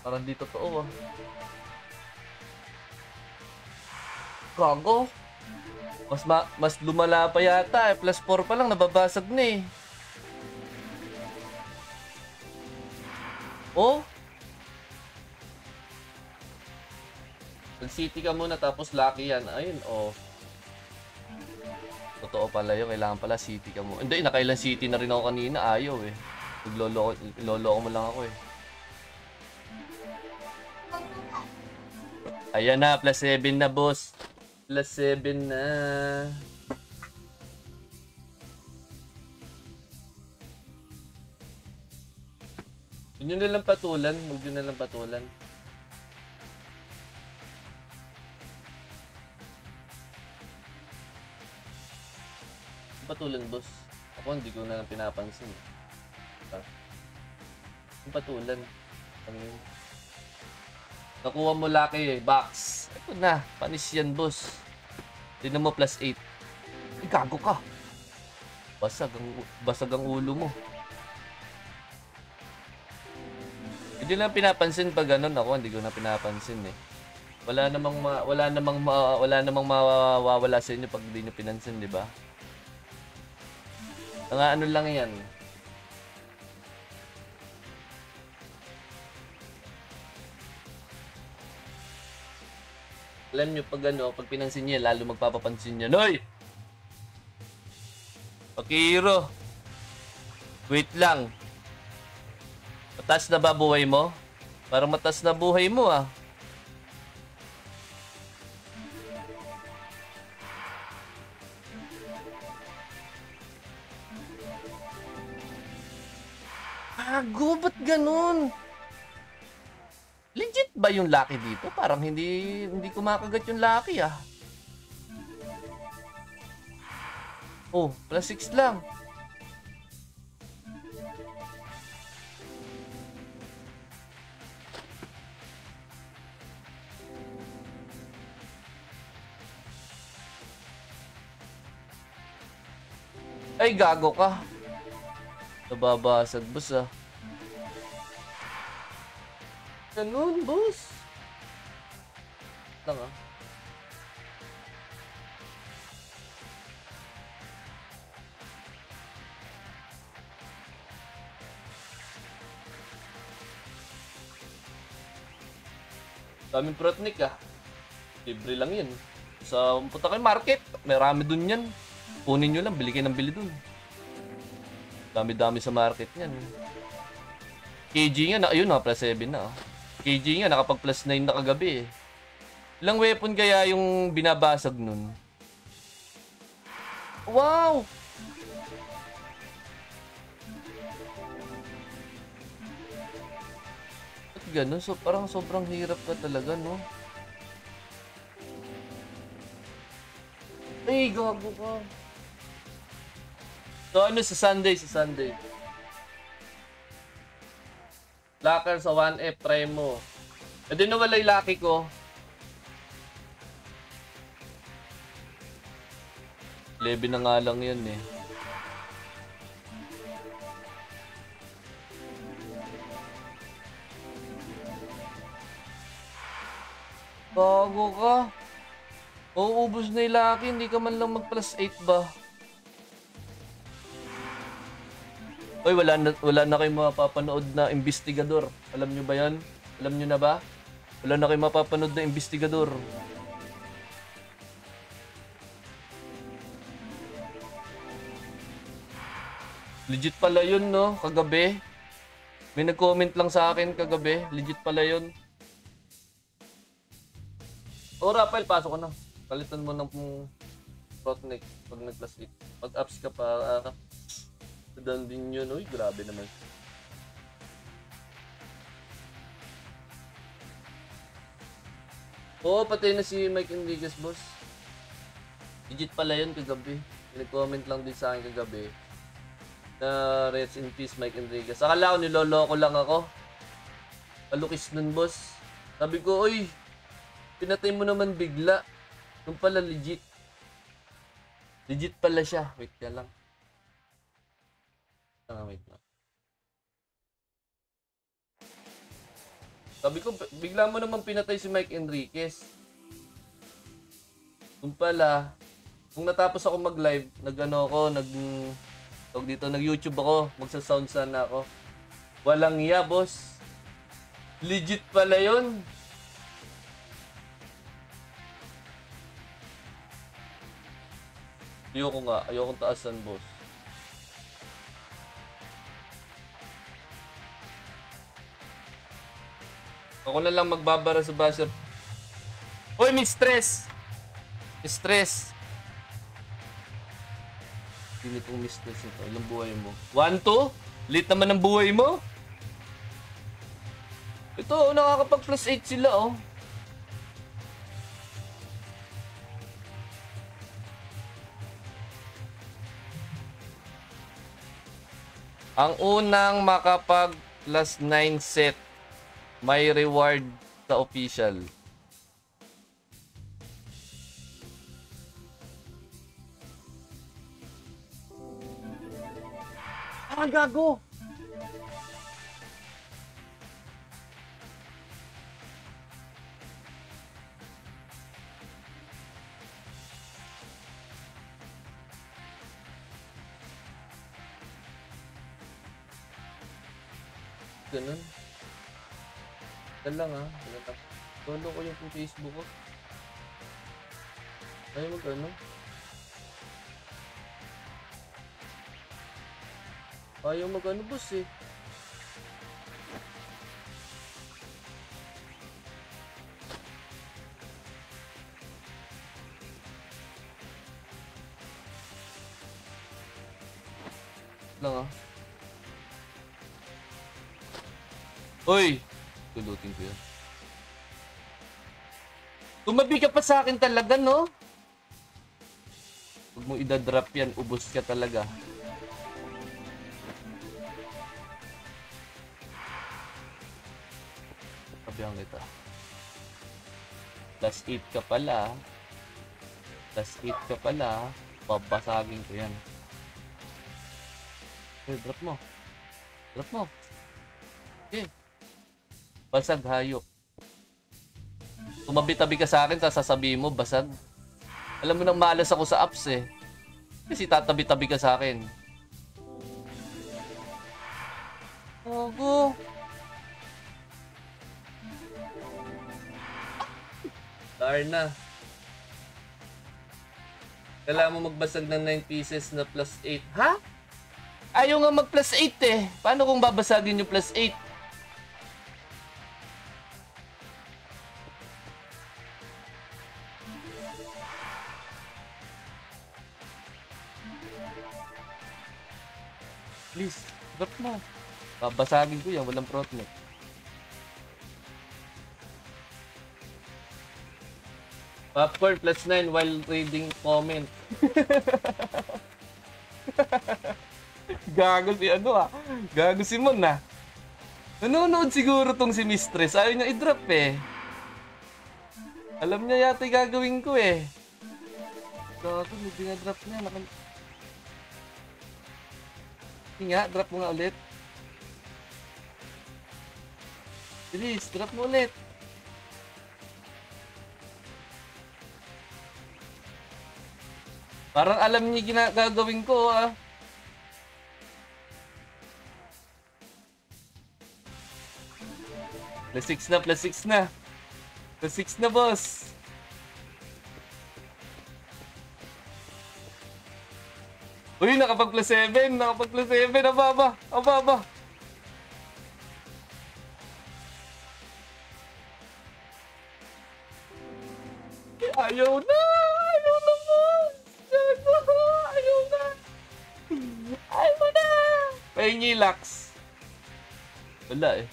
Parang di totoo ah. Gago. Mas lumala pa yata eh. Plus 4 pa lang, nababasag na eh. Oh? Mag-city ka muna tapos lucky yan. Ayun, oh. Totoo pala yun. Kailangan pala city ka muna. Hindi, nakailan city na rin ako kanina. Ayaw eh. Nagloloko mo lang ako eh. Ayan na, plus 7 na boss. Plus 7 na. Huwag nyo nalang patulan. Huwag nyo nalang patulan. Patulan boss. Ako hindi ko na pinapansin. Patulan. Ano yun? Nakuha mo laki eh. Box. Ito na. Panis yan boss. Tignan mo plus 8. Ay, gago ka. Basag ang ulo mo. Hindi lang pinapansin pag ganun ako. Hindi ko na pinapansin eh. Wala namang mawawala sa inyo pag hindi nyo pinansin, di ba? Ano lang yan. Alam nyo, pag pinansin niya, lalo magpapapansin niya. Noy! Pakihiro. Wait lang. Mataas na ba buhay mo? Parang mataas na buhay mo ah. Gago, ba't ganun? Legit ba yung lucky dito? Parang hindi kumakagat yung lucky ah. Oh, plus 6 lang. Ay, gago ka. Nababasag, boss ah. Ganun, boss. Lang ah. Daming protnik ah. Libre lang yun. Sa punta kayo market, marami dun yan. Kunin nyo lang, bili kayo ng bili dun. Dami-dami sa market yan. KG nga na, ayun na, plus 7 na. KG nga, nakapag plus 9 na kagabi eh. Ilang weapon kaya yung binabasag nun? Wow! Ba't ganun? So, parang sobrang hirap ka talaga, no? Ay, gago ka. So, ano sa Sunday? Sa Sunday. Locker sa 1F, try mo. E di nawala yung lucky ko. 11 na nga lang yun eh. Bago ka. Uubos na yung lucky, hindi ka man lang mag plus 8 ba? Oy, wala na kayong mapapanood na investigador. Alam nyo ba yan? Alam nyo na ba? Wala na kayong mapapanood na investigador. Legit pala yun, no? Kagabi. May nag-comment lang sa akin kagabi. Legit pala yun. O, Rafael, pasok ko na. Palitan mo ng Protnik pag nag-plus 8. Pag-ups ka pa, dan din yun. Uy, grabe naman. Oo, patay na si Mike Enriquez, boss. Legit pala yun kagabi. Nag-comment lang din sa akin kagabi. Na rest in peace, Mike Enriquez. Akala ko niloloko lang ako. Palukis nun, boss. Sabi ko, uy, pinatay mo naman bigla. Nung pala legit. Legit pala siya. Wait ka lang. Wait na. Sabi ko, bigla mo naman pinatay si Mike Enriquez. Kung pala, kung natapos ako mag-live, nag-YouTube ako, magsa-sound sana ako. Walang iya, boss. Legit pala yun. Ayokong taasan, boss. Ako na lang magbabara sa basher. Hoy, mistress! Mistress! Hindi itong mistress ito. Ilang buhay mo? 1, 2? Late naman ang buhay mo? Ito, nakakapag plus 8 sila, oh. Ang unang makapag plus 9 set, may reward sa official. Ah, gago! Ganun. Yan lang, ha. Follow ko yung Facebook ko. Ayaw mag-ano. Ayaw mag-ano, boss, eh. Lang, ha. Uy! Tulutin ko yan. Tumabi ka pa sa akin talaga, no? Huwag mo idadrop yan, ubos ka talaga. Sabihan kita. Plus 8 ka pala. Plus 8 ka pala. Babasagin ko yan. Okay, drop mo. Drop mo. Okay. Basag hayop. Tumabi-tabi ka sa akin, sasabihin mo, basag. Alam mo nang malas ako sa apps, eh. Kasi tatabi-tabi ka sa akin. Ogo. Darna. Kailangan mo magbasag ng 9 pieces na plus 8. Ha? Ayaw nga mag plus 8, eh. Paano kung babasagin yung plus 8? Please, drop mo. Babasagin ko yan, walang problem. Popcorn plus 9 while reading comment. Gago si Gago si Mon, ah. Nanonood siguro tong si Mistress. Ayaw niya i-drop, eh. Alam niya yata yung gagawin ko, eh. Gago, hindi nga drop niya. Hindi nga, drop mo nga ulit. Please, drop mo ulit. Parang alam niya gagawin ko, ah. Plus 6 na, plus 6 na. Plus 6 na, boss. Uy, nakapag plus 7. Nakapag plus 7. Ababa. Ababa. Ayaw na. Ayaw na, boss. Ayaw na. Ayaw na. Pahingi, Lax. Wala, eh.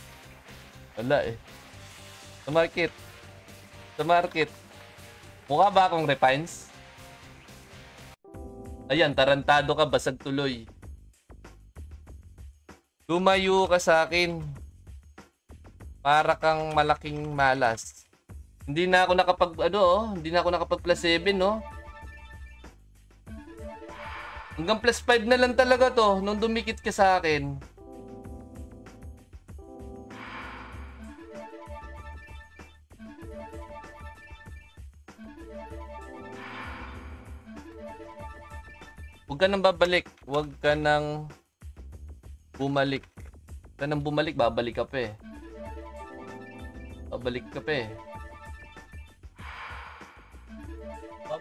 Wala, eh. Sa market. Sa market. Mukha ba akong refines? Ayan, tarantado ka, basag tuloy. Tumayo ka sa akin. Para kang malaking malas. Hindi na ako nakapag, hindi na ako nakapag plus 7, no? Hanggang plus 5 na lang talaga to nung dumikit ka sa akin. Huwag ka nang babalik. Huwag ka nang bumalik. Huwag ka nang bumalik, babalik ka pa eh. Babalik ka pa eh.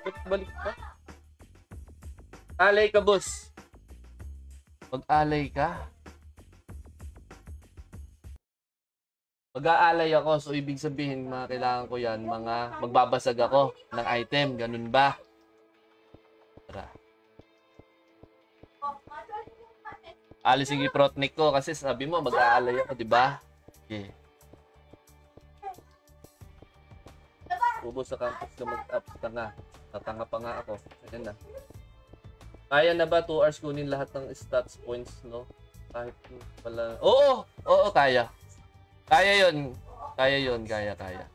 Balik ka? Alay ka, boss. Mag-alay ka? Mag-aalay ako, so ibig sabihin, mga kailangan ko yan, mga magbabasag ako ng item. Ganun ba? Tara. Alisin yung protnik ko kasi sabi mo mag-aalay ako, di ba? Okay. Ubos sa campus ka mag-up, tanga. Tatanga pa nga ako. Ayan na. Kaya na ba 2 hours kunin lahat ng stats points, no? Kahit pala... Oo! Oo, kaya. Kaya yun. Kaya.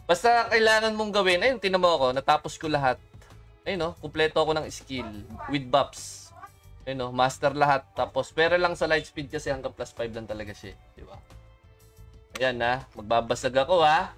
Basta kailangan mong gawin. Ayun, tinan mo ako. Natapos ko lahat. Ayun, no? Kumpleto ako ng skill with buffs. Ayun, no? Master lahat. Tapos, pero lang sa light speed kasi hanggang plus 5 lang talaga siya. Di ba? Ayan, na. Magbabasag ako, ha?